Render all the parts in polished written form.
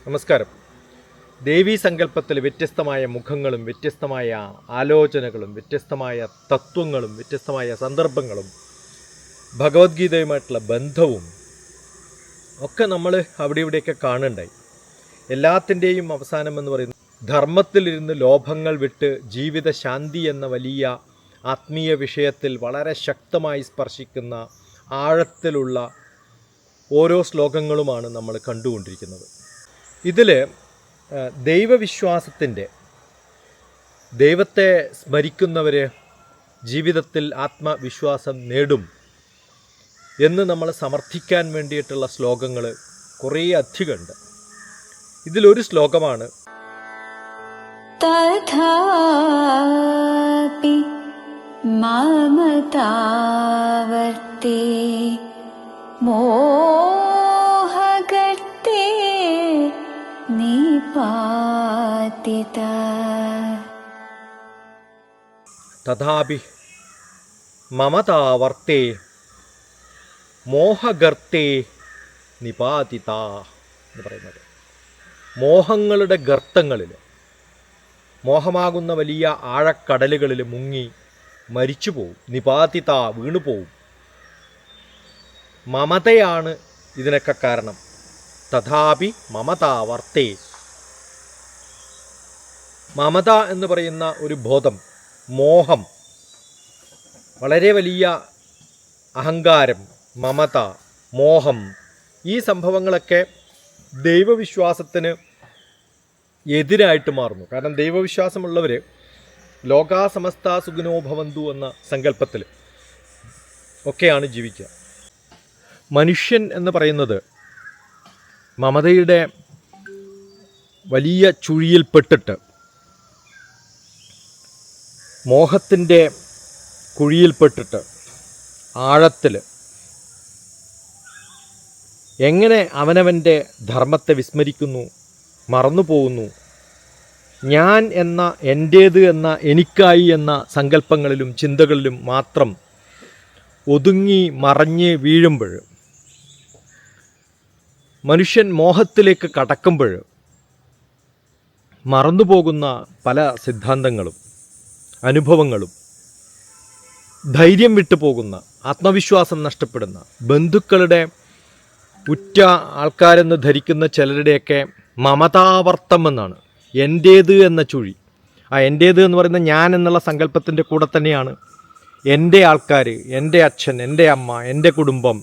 നമസ്കാരം. ദേവീ സങ്കല്പത്തിൽ വ്യത്യസ്തമായ മുഖങ്ങളും വ്യത്യസ്തമായ ആലോചനകളും വ്യത്യസ്തമായ തത്വങ്ങളും വ്യത്യസ്തമായ സന്ദർഭങ്ങളും ഭഗവത്ഗീതയുമായിട്ടുള്ള ബന്ധവും ഒക്കെ നമ്മൾ അവിടെ ഇവിടെയൊക്കെ കാണുന്നുണ്ടായി. എല്ലാത്തിൻ്റെയും അവസാനം എന്ന് പറയുന്നത് ധർമ്മത്തിലിരുന്ന് ലോഭങ്ങൾ വിട്ട് ജീവിത ശാന്തി എന്ന വലിയ ആത്മീയ വിഷയത്തിൽ വളരെ ശക്തമായി സ്പർശിക്കുന്ന ആഴത്തിലുള്ള ഓരോ ശ്ലോകങ്ങളുമാണ് നമ്മൾ കണ്ടുകൊണ്ടിരിക്കുന്നത്. ഇതിൽ ദൈവവിശ്വാസത്തിൻ്റെ ദൈവത്തെ സ്മരിക്കുന്നവർ ജീവിതത്തിൽ ആത്മവിശ്വാസം നേടും എന്ന് നമ്മൾ സമർത്ഥിക്കാൻ വേണ്ടിയിട്ടുള്ള ശ്ലോകങ്ങൾ കുറേ അധികമുണ്ട്. ഇതിലൊരു ശ്ലോകമാണ് തഥാപി മമതാവർത്തേ മോഹഗർത്തേ നിപാതിത. തഥാപി മമതാവർത്തേ മോഹഗർത്തേ നിപാതിത എന്ന് പറയുന്നത് മോഹങ്ങളുടെ ഗർത്തങ്ങളിൽ, മോഹമാകുന്ന വലിയ ആഴക്കടലുകളിൽ മുങ്ങി മരിച്ചു പോവും, നിപാതിത വീണുപോവും. മമതയാണ് ഇതിനൊക്കെ കാരണം. തഥാപി മമതാവർത്തേ, മമത എന്ന് പറയുന്ന ഒരു ബോധം, മോഹം, വളരെ വലിയ അഹങ്കാരം, മമത, മോഹം, ഈ സംഭവങ്ങളൊക്കെ ദൈവവിശ്വാസത്തിന് എതിരായിട്ട് മാറുന്നു. കാരണം ദൈവവിശ്വാസമുള്ളവർ ലോകാസമസ്ത സുഖിനോ ഭവന്തു എന്ന സങ്കല്പത്തിൽ ഒക്കെയാണ് ജീവിക്കുക. മനുഷ്യൻ എന്ന് പറയുന്നത് മമതയുടെ വലിയ ചുഴിയിൽപ്പെട്ടിട്ട്, മോഹത്തിൻ്റെ കുഴിയിൽപ്പെട്ടിട്ട് ആഴത്തിൽ എങ്ങനെ അവനവൻ്റെ ധർമ്മത്തെ വിസ്മരിക്കുന്നു, മറന്നു പോകുന്നു, ഞാൻ എന്ന, എൻ്റേത് എന്ന, എനിക്കായി എന്ന സങ്കല്പങ്ങളിലും ചിന്തകളിലും മാത്രം ഒതുങ്ങി മറഞ്ഞ് വീഴുമ്പോൾ, മനുഷ്യൻ മോഹത്തിലേക്ക് കടക്കുമ്പോൾ മറന്നുപോകുന്ന പല സിദ്ധാന്തങ്ങളും അനുഭവങ്ങളും, ധൈര്യം വിട്ടു പോകുന്ന, ആത്മവിശ്വാസം നഷ്ടപ്പെടുന്ന, ബന്ധുക്കളുടെ ഉറ്റ ആൾക്കാരെന്ന് ധരിക്കുന്ന ചിലരുടെയൊക്കെ മമതാവർത്തം എന്നാണ്, എൻ്റേത് എന്ന ചുഴി. ആ എൻ്റേത് എന്ന് പറയുന്ന ഞാൻ എന്നുള്ള സങ്കല്പത്തിൻ്റെ കൂടെ തന്നെയാണ് എൻ്റെ ആൾക്കാർ, എൻ്റെ അച്ഛൻ, എൻ്റെ അമ്മ, എൻ്റെ കുടുംബം,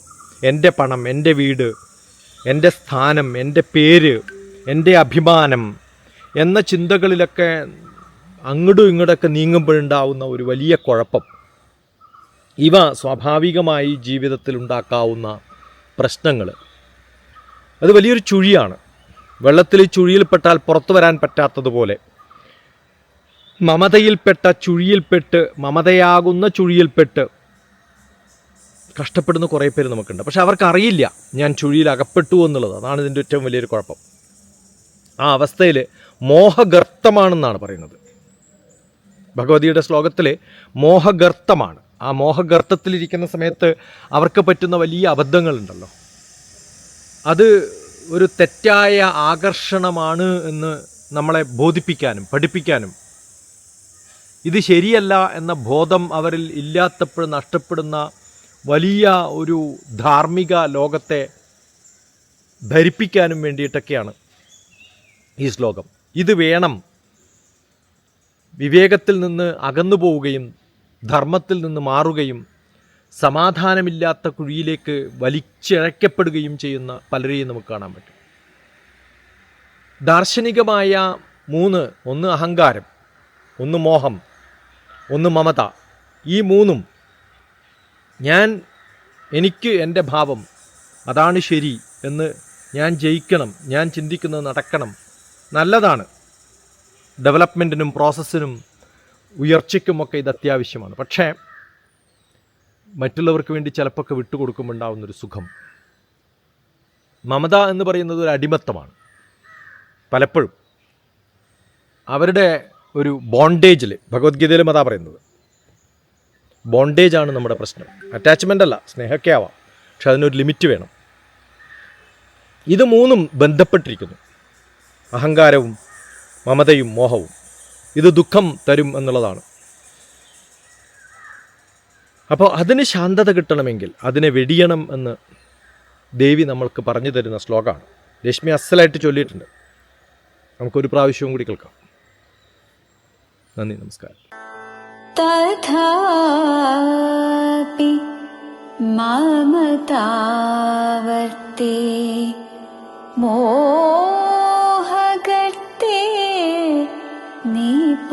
എൻ്റെ പണം, എൻ്റെ വീട്, എൻ്റെ സ്ഥാനം, എൻ്റെ പേര്, എൻ്റെ അഭിമാനം എന്ന ചിന്തകളിലൊക്കെ അങ്ങോട്ടും ഇങ്ങോട്ടൊക്കെ നീങ്ങുമ്പോഴുണ്ടാവുന്ന ഒരു വലിയ കുഴപ്പം. ഇവ സ്വാഭാവികമായി ജീവിതത്തിൽ ഉണ്ടാക്കാവുന്ന പ്രശ്നങ്ങൾ, അത് വലിയൊരു ചുഴിയാണ്. വെള്ളത്തിൽ ചുഴിയിൽപ്പെട്ടാൽ പുറത്തു വരാൻ പറ്റാത്തതുപോലെ മമതയിൽപ്പെട്ട ചുഴിയിൽപ്പെട്ട്, മമതയാകുന്ന ചുഴിയിൽപ്പെട്ട് കഷ്ടപ്പെടുന്ന കുറേ പേര് നമുക്കുണ്ട്. പക്ഷെ അവർക്കറിയില്ല ഞാൻ ചുഴിയിൽ അകപ്പെട്ടു എന്നുള്ളത്. അതാണ് ഇതിൻ്റെ ഏറ്റവും വലിയൊരു കുഴപ്പം. ആ അവസ്ഥയിൽ മോഹഗർത്തമാണെന്നാണ് പറയുന്നത്. ഭഗവതിയുടെ ശ്ലോകത്തിൽ മോഹഗർത്തമാണ്. ആ മോഹഗർത്തത്തിലിരിക്കുന്ന സമയത്ത് അവർക്ക് പറ്റുന്ന വലിയ അബദ്ധങ്ങളുണ്ടല്ലോ, അത് ഒരു തെറ്റായ ആകർഷണമാണ് എന്ന് നമ്മളെ ബോധിപ്പിക്കാനും പഠിപ്പിക്കാനും, ഇത് ശരിയല്ല എന്ന ബോധം അവരിൽ ഇല്ലാത്തപ്പോൾ നഷ്ടപ്പെടുന്ന വലിയ ഒരു ധാർമ്മിക ലോകത്തെ ധരിപ്പിക്കാനും വേണ്ടിയിട്ടൊക്കെയാണ് ഈ ശ്ലോകം. ഇത് വേണം, വിവേകത്തിൽ നിന്ന് അകന്നു പോവുകയും ധർമ്മത്തിൽ നിന്ന് മാറുകയും സമാധാനമില്ലാത്ത കുഴിയിലേക്ക് വലിച്ചിഴക്കപ്പെടുകയും ചെയ്യുന്ന പലരെയും നമുക്ക് കാണാൻ പറ്റും. ദാർശനികമായ മൂന്ന്, ഒന്ന് അഹങ്കാരം, ഒന്ന് മോഹം, ഒന്ന് മമത, ഈ മൂന്നും ഞാൻ, എനിക്ക്, എൻ്റെ ഭാവം, അതാണ് ശരി എന്ന്, ഞാൻ ജയിക്കണം, ഞാൻ ചിന്തിക്കുന്നത് നടക്കണം, നല്ലതാണ്, ഡെവലപ്മെൻറ്റിനും പ്രോസസ്സിനും ഉയർച്ചയ്ക്കുമൊക്കെ ഇത് അത്യാവശ്യമാണ്. പക്ഷേ മറ്റുള്ളവർക്ക് വേണ്ടി ചിലപ്പോൾ വിട്ടുകൊടുക്കുമ്പോൾ ഉണ്ടാകുന്നൊരു സുഖം. മമത എന്ന് പറയുന്നത് ഒരു അടിമത്തമാണ്. പലപ്പോഴും അവരുടെ ഒരു ബോണ്ടേജിൽ, ഭഗവത്ഗീതയിലും അതാ പറയുന്നത്, ബോണ്ടേജാണ് നമ്മുടെ പ്രശ്നം. അറ്റാച്ച്മെൻ്റ് അല്ല, സ്നേഹമൊക്കെ ആവാം, പക്ഷെ അതിനൊരു ലിമിറ്റ് വേണം. ഇത് മൂന്നും ബന്ധപ്പെട്ടിരിക്കുന്നു. അഹങ്കാരവും മമതയും മോഹവും. ഇത് ദുഃഖം തരും എന്നുള്ളതാണ്. അപ്പോൾ അതിന് ശാന്തത കിട്ടണമെങ്കിൽ അതിനെ വെടിയണം എന്ന് ദേവി നമ്മൾക്ക് പറഞ്ഞു തരുന്ന ശ്ലോകമാണ്. രശ്മി അസലായിട്ട് ചൊല്ലിയിട്ടുണ്ട്. നമുക്കൊരു പ്രാവശ്യവും കൂടി കേൾക്കാം. നന്ദി, നമസ്കാരം. तथापि ममतावर्ते मोहगर्ते निपातिता.